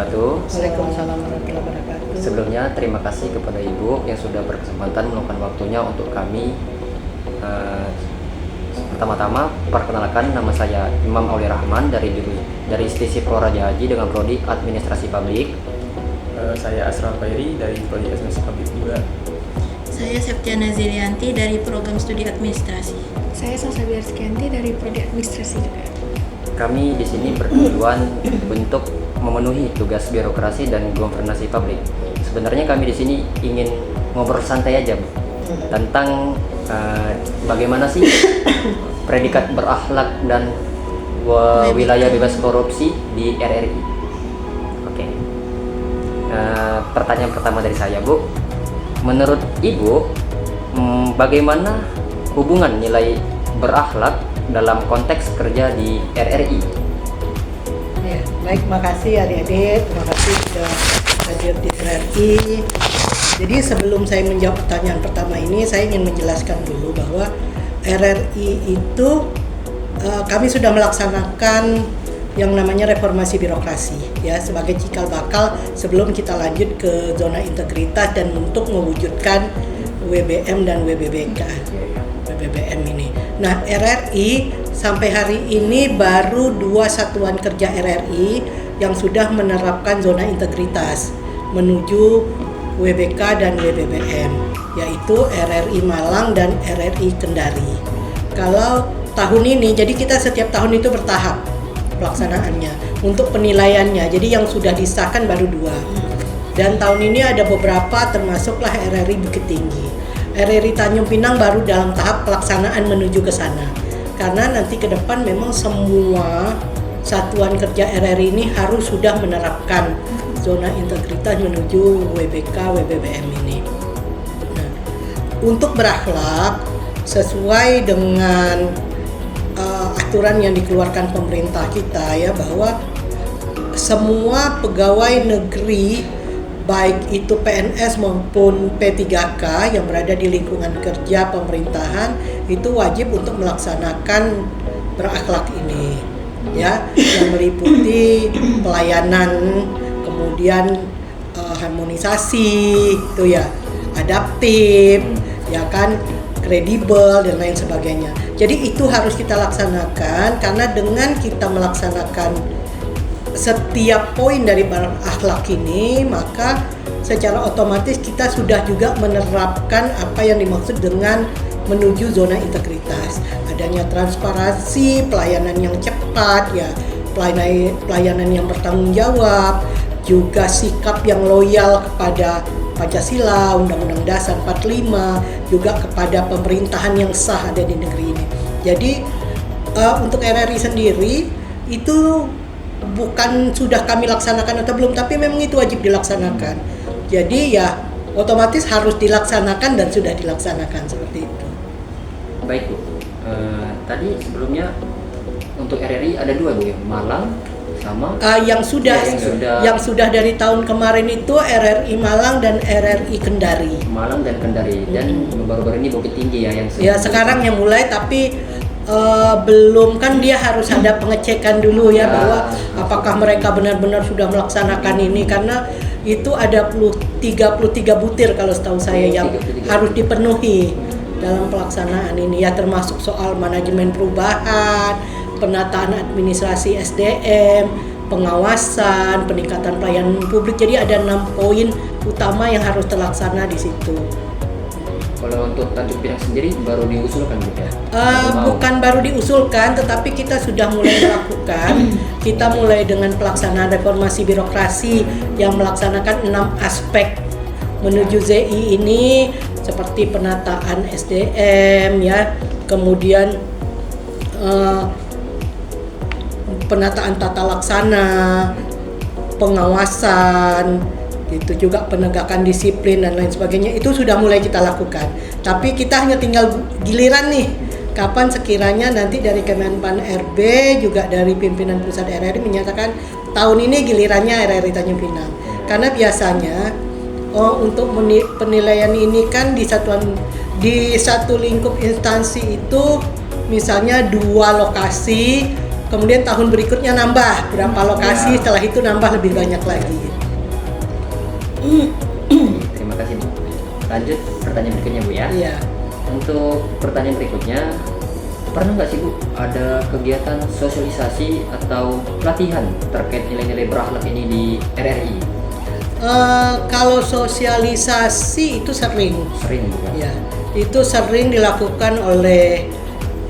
wabarakatuh. Waalaikumsalam warahmatullahi wabarakatuh. Sebelumnya terima kasih kepada Ibu yang sudah berkesempatan meluangkan waktunya untuk kami. Pertama-tama perkenalkan, nama saya Imam Aulia Rahman dari Institusi Raja Haji dengan prodi Administrasi Publik. Saya Asraf Khairi dari prodi Administrasi Publik juga. Saya Septiana Zilianti dari program studi administrasi. Saya Salsabiar Sekianti dari prodi administrasi juga. Kami di sini bertujuan untuk memenuhi tugas birokrasi dan governasi publik. Sebenarnya kami di sini ingin ngobrol santai aja, Bu, tentang bagaimana sih predikat berakhlak dan wilayah bebas korupsi di RRI. Oke. Pertanyaan pertama dari saya, Bu. Menurut Ibu, bagaimana hubungan nilai berakhlak dalam konteks kerja di RRI? Ya, baik, makasih adik-adik, terima kasih sudah hadir di RRI. Jadi sebelum saya menjawab pertanyaan pertama ini, saya ingin menjelaskan dulu bahwa RRI itu kami sudah melaksanakan yang namanya reformasi birokrasi ya, sebagai cikal bakal sebelum kita lanjut ke zona integritas dan untuk mewujudkan WBM dan WBBK. WBBM ini. Nah, RRI sampai hari ini baru 2 satuan kerja RRI yang sudah menerapkan zona integritas menuju WBK dan WBBM, yaitu RRI Malang dan RRI Kendari. Kalau tahun ini, jadi kita setiap tahun itu bertahap pelaksanaannya untuk penilaiannya. Jadi yang sudah disahkan baru 2. Dan tahun ini ada beberapa, termasuklah RRI Bukit Tinggi. RRI Tanjung Pinang baru dalam tahap pelaksanaan menuju ke sana. Karena nanti ke depan memang semua satuan kerja RRI ini harus sudah menerapkan zona integritas menuju WBK, WBBM ini. Nah, untuk berakhlak sesuai dengan aturan yang dikeluarkan pemerintah kita ya, bahwa semua pegawai negeri baik itu PNS maupun P3K yang berada di lingkungan kerja pemerintahan itu wajib untuk melaksanakan berakhlak ini ya, yang meliputi pelayanan, kemudian harmonisasi itu ya, adaptif ya kan, kredibel dan lain sebagainya. Jadi itu harus kita laksanakan, karena dengan kita melaksanakan setiap poin dari berakhlak ini, maka secara otomatis kita sudah juga menerapkan apa yang dimaksud dengan menuju zona integritas. Adanya transparansi, pelayanan yang cepat ya, pelayanan yang bertanggung jawab, juga sikap yang loyal kepada Pancasila, Undang-Undang Dasar 45, juga kepada pemerintahan yang sah ada di negeri ini. Jadi untuk RRI sendiri itu bukan sudah kami laksanakan atau belum, tapi memang itu wajib dilaksanakan. Jadi ya otomatis harus dilaksanakan dan sudah dilaksanakan seperti itu. Baik, Bu. Tadi sebelumnya untuk RRI ada 2, Bu, ya? Malang sama yang sudah dari tahun kemarin itu RRI Malang dan RRI Kendari. Malang dan Kendari, dan baru-baru ini Bukit Tinggi ya yang ya sekarang yang mulai, tapi belum, kan dia harus ada pengecekan dulu ya, bahwa apakah mereka benar-benar sudah melaksanakan ini, karena itu ada 33 butir kalau setahu saya yang harus dipenuhi dalam pelaksanaan ini ya, termasuk soal manajemen perubahan, penataan administrasi SDM, pengawasan, peningkatan pelayanan publik. Jadi ada 6 poin utama yang harus terlaksana di situ. Kalau untuk Tanjung Pinang sendiri baru diusulkan, Bu, ya? Bukan baru diusulkan, tetapi kita sudah mulai melakukan. Kita mulai dengan pelaksanaan reformasi birokrasi yang melaksanakan 6 aspek menuju ZI ini, seperti penataan SDM ya, kemudian penataan tata laksana, pengawasan, gitu juga, penegakan disiplin dan lain sebagainya. Itu sudah mulai kita lakukan. Tapi kita hanya tinggal giliran nih, kapan sekiranya nanti dari Kemenpan RB juga dari pimpinan pusat RRI menyatakan tahun ini gilirannya RRI Tanjung Pinang. Karena biasanya untuk penilaian ini kan di satu lingkup instansi itu misalnya 2 lokasi, kemudian tahun berikutnya nambah berapa lokasi, setelah itu nambah lebih banyak lagi. Terima kasih Bu. Lanjut pertanyaan berikutnya Bu ya. Iya. Untuk pertanyaan berikutnya, pernah nggak sih Bu ada kegiatan sosialisasi atau pelatihan terkait nilai-nilai berakhlak ini di RRI? Kalau sosialisasi itu sering, Sering Bu ya? ya, itu sering dilakukan oleh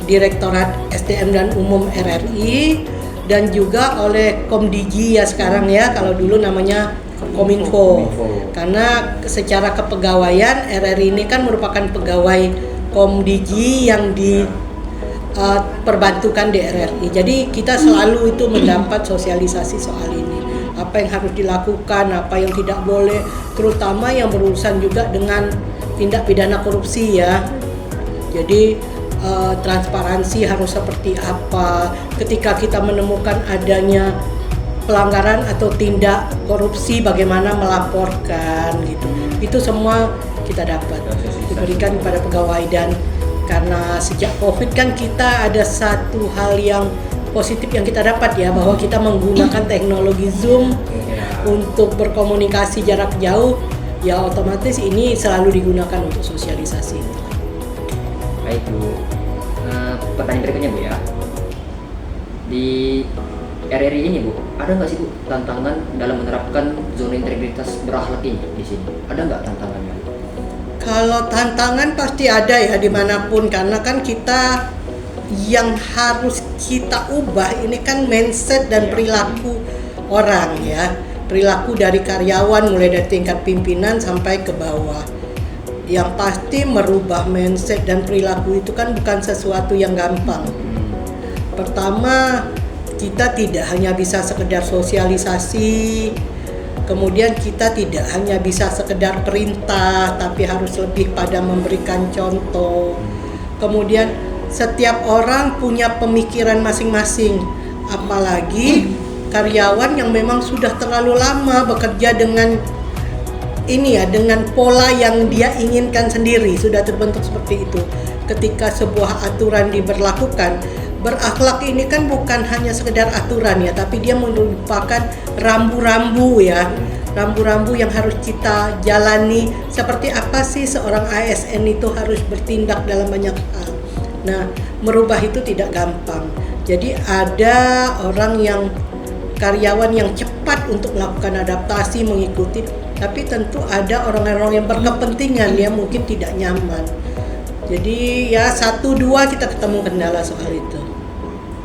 Direktorat SDM dan Umum RRI dan juga oleh Komdigi ya sekarang ya, kalau dulu namanya Kominfo. Karena secara kepegawaian RRI ini kan merupakan pegawai Komdigi yang perbantukan di RRI. Jadi kita selalu itu mendapat sosialisasi soal ini. Apa yang harus dilakukan, apa yang tidak boleh, terutama yang berurusan juga dengan tindak pidana korupsi ya. Jadi transparansi harus seperti apa ketika kita menemukan adanya pelanggaran atau tindak korupsi, bagaimana melaporkan gitu. Itu semua kita dapat diberikan kepada pegawai. Dan karena sejak COVID kan kita ada satu hal yang positif yang kita dapat ya, bahwa kita menggunakan teknologi Zoom untuk berkomunikasi jarak jauh, ya otomatis ini selalu digunakan untuk sosialisasi. Baik Bu. Pertanyaan berikutnya Bu ya. Di RRI ini Bu, ada nggak sih Bu tantangan dalam menerapkan zona integritas berakhlak ini di sini? Ada nggak tantangannya? Kalau tantangan pasti ada ya dimanapun, karena kan kita yang harus kita ubah ini kan mindset dan perilaku orang ya, perilaku dari karyawan mulai dari tingkat pimpinan sampai ke bawah. Yang pasti merubah mindset dan perilaku itu kan bukan sesuatu yang gampang. Pertama, kita tidak hanya bisa sekedar sosialisasi, kemudian kita tidak hanya bisa sekedar perintah, tapi harus lebih pada memberikan contoh. Kemudian setiap orang punya pemikiran masing-masing, apalagi karyawan yang memang sudah terlalu lama bekerja dengan ini ya, dengan pola yang dia inginkan sendiri, sudah terbentuk seperti itu. Ketika sebuah aturan diberlakukan, berakhlak ini kan bukan hanya sekedar aturan ya, tapi dia merupakan rambu-rambu ya, rambu-rambu yang harus kita jalani. Seperti apa sih seorang ASN itu harus bertindak dalam banyak hal. Nah, merubah itu tidak gampang. Jadi ada orang yang karyawan yang cepat untuk melakukan adaptasi, mengikuti, tapi tentu ada orang-orang yang berkepentingan, dia mungkin tidak nyaman. Jadi ya 1-2 kita ketemu kendala soal itu.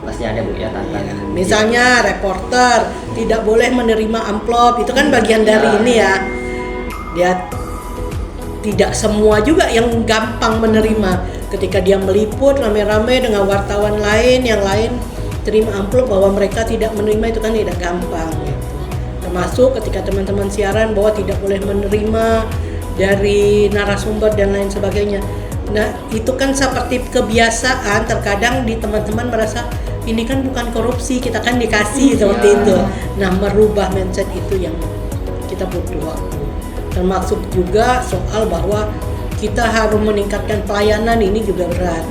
Pasti ada Bu ya tantangan. Misalnya reporter tidak boleh menerima amplop, itu kan bagian dari ini ya. Dia tidak semua juga yang gampang menerima. Ketika dia meliput rame-rame dengan wartawan lain, yang lain terima amplop, bahwa mereka tidak menerima, itu kan tidak gampang gitu. Termasuk ketika teman-teman siaran bahwa tidak boleh menerima dari narasumber dan lain sebagainya. Nah, itu kan seperti kebiasaan, terkadang di teman-teman merasa ini kan bukan korupsi, kita kan dikasih seperti itu. Nah, merubah mindset itu yang kita butuh waktu. Termasuk juga soal bahwa kita harus meningkatkan pelayanan, ini juga berat.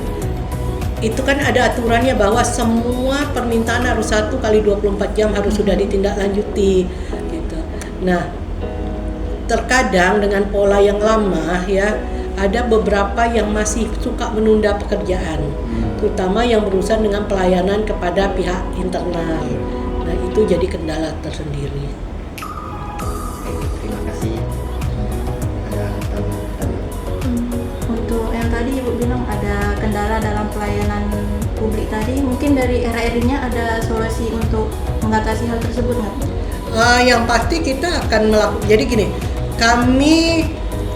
Itu kan ada aturannya bahwa semua permintaan harus 1 kali 24 jam harus sudah ditindaklanjuti gitu. Nah, terkadang dengan pola yang lama ya, ada beberapa yang masih suka menunda pekerjaan, terutama yang berurusan dengan pelayanan kepada pihak internal. Nah, itu jadi kendala tersendiri. Terima kasih. Ada tambahan? Untuk yang tadi Ibu bilang ada kendala dalam pelayanan publik tadi, mungkin dari RRI-nya ada solusi untuk mengatasi hal tersebut nggak? Yang pasti kita akan melakukan, jadi gini, kami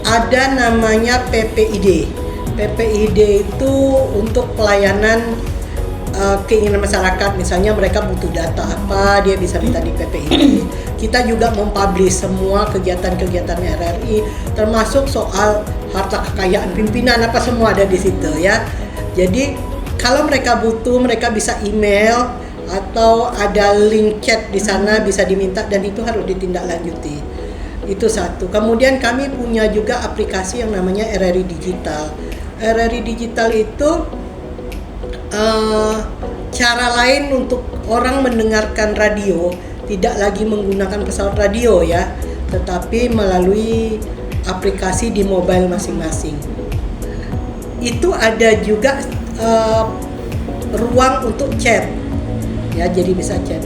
ada namanya PPID. PPID itu untuk pelayanan keinginan masyarakat, misalnya mereka butuh data apa, dia bisa minta di PPID. Kita juga mempublish semua kegiatan-kegiatan RRI, termasuk soal harta kekayaan pimpinan, apa semua ada di situ ya. Jadi kalau mereka butuh, mereka bisa email atau ada link chat di sana, bisa diminta, dan itu harus ditindaklanjuti. Itu satu. Kemudian kami punya juga aplikasi yang namanya RRI Digital. RRI Digital itu cara lain untuk orang mendengarkan radio, tidak lagi menggunakan pesawat radio ya, tetapi melalui aplikasi di mobile masing-masing. Itu ada juga ruang untuk chat, ya, jadi bisa chat.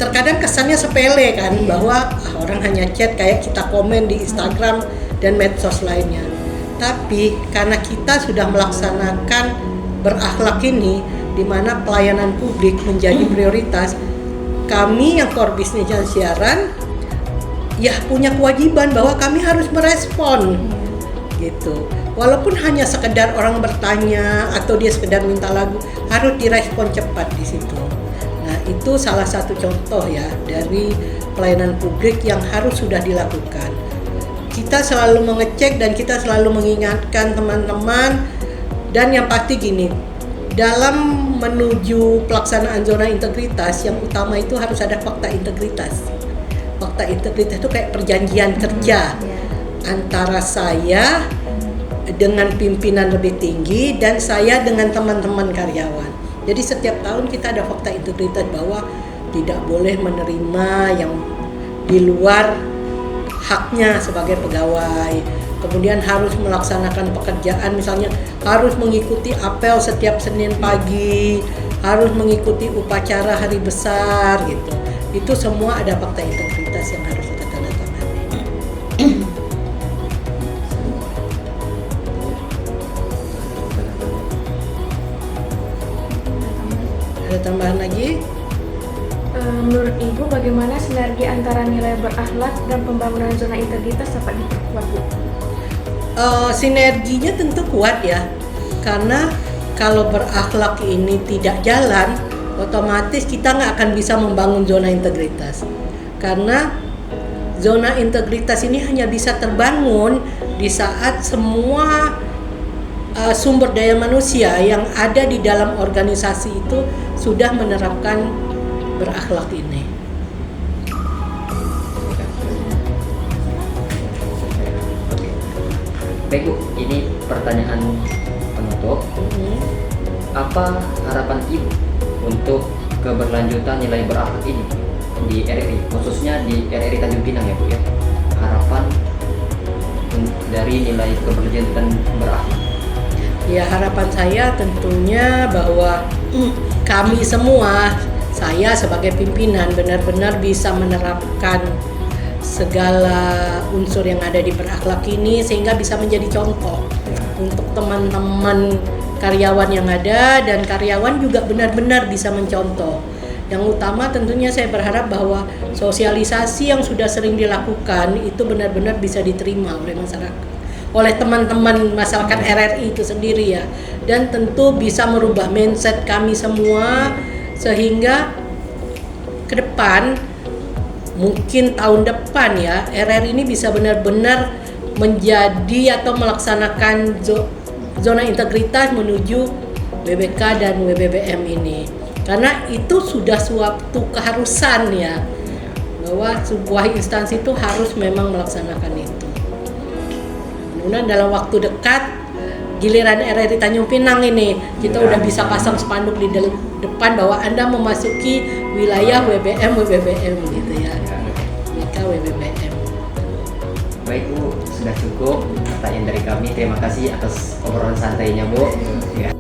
Terkadang kesannya sepele kan, bahwa orang hanya chat kayak kita komen di Instagram dan medsos lainnya. Tapi karena kita sudah melaksanakan berakhlak ini, di mana pelayanan publik menjadi prioritas, kami yang core bisnisnya siaran ya punya kewajiban bahwa kami harus merespon gitu. Walaupun hanya sekedar orang bertanya atau dia sekedar minta lagu, harus direspon cepat di situ. Nah, itu salah satu contoh ya dari pelayanan publik yang harus sudah dilakukan. Kita selalu mengecek dan kita selalu mengingatkan teman-teman, dan yang pasti gini, dalam menuju pelaksanaan zona integritas, yang utama itu harus ada fakta integritas. Fakta integritas itu kayak perjanjian kerja antara saya dengan pimpinan lebih tinggi dan saya dengan teman-teman karyawan. Jadi setiap tahun kita ada fakta integritas bahwa tidak boleh menerima yang di luar haknya sebagai pegawai. Kemudian harus melaksanakan pekerjaan, misalnya harus mengikuti apel setiap Senin pagi, harus mengikuti upacara hari besar gitu. Itu semua ada fakta integritas yang harus kita tanda tangani. Ada tambahan lagi? Menurut Ibu, bagaimana sinergi antara nilai berakhlak dan pembangunan zona integritas dapat diperkuat, Bu? Sinerginya tentu kuat ya, karena kalau berakhlak ini tidak jalan, otomatis kita nggak akan bisa membangun zona integritas. Karena zona integritas ini hanya bisa terbangun di saat semua sumber daya manusia yang ada di dalam organisasi itu sudah menerapkan berakhlak ini. Baik Bu, ini pertanyaan penutup. Apa harapan Ibu untuk keberlanjutan nilai berakhlak ini di RRI, khususnya di RRI Tanjung Pinang ya Bu ya? Harapan dari nilai keberlanjutan berakhlak. Ya, harapan saya tentunya bahwa kami semua, saya sebagai pimpinan benar-benar bisa menerapkan segala unsur yang ada di berakhlak ini sehingga bisa menjadi contoh untuk teman-teman karyawan yang ada, dan karyawan juga benar-benar bisa mencontoh. Yang utama tentunya saya berharap bahwa sosialisasi yang sudah sering dilakukan itu benar-benar bisa diterima oleh masyarakat, oleh teman-teman masyarakat RRI itu sendiri ya, dan tentu bisa merubah mindset kami semua sehingga ke depan, mungkin tahun depan ya, RRI ini bisa benar-benar menjadi atau melaksanakan zona integritas menuju WBK dan WBBM ini. Karena itu sudah suatu keharusan ya, bahwa sebuah instansi itu harus memang melaksanakan itu. Mudah-mudahan dalam waktu dekat giliran RRI Tanjung Pinang ini kita udah bisa pasang spanduk di depan bahwa Anda memasuki wilayah WBM gitu ya. WBK WBBM. Baik Bu, sudah cukup pertanyaan dari kami. Terima kasih atas obrolan santainya Bu. Ya.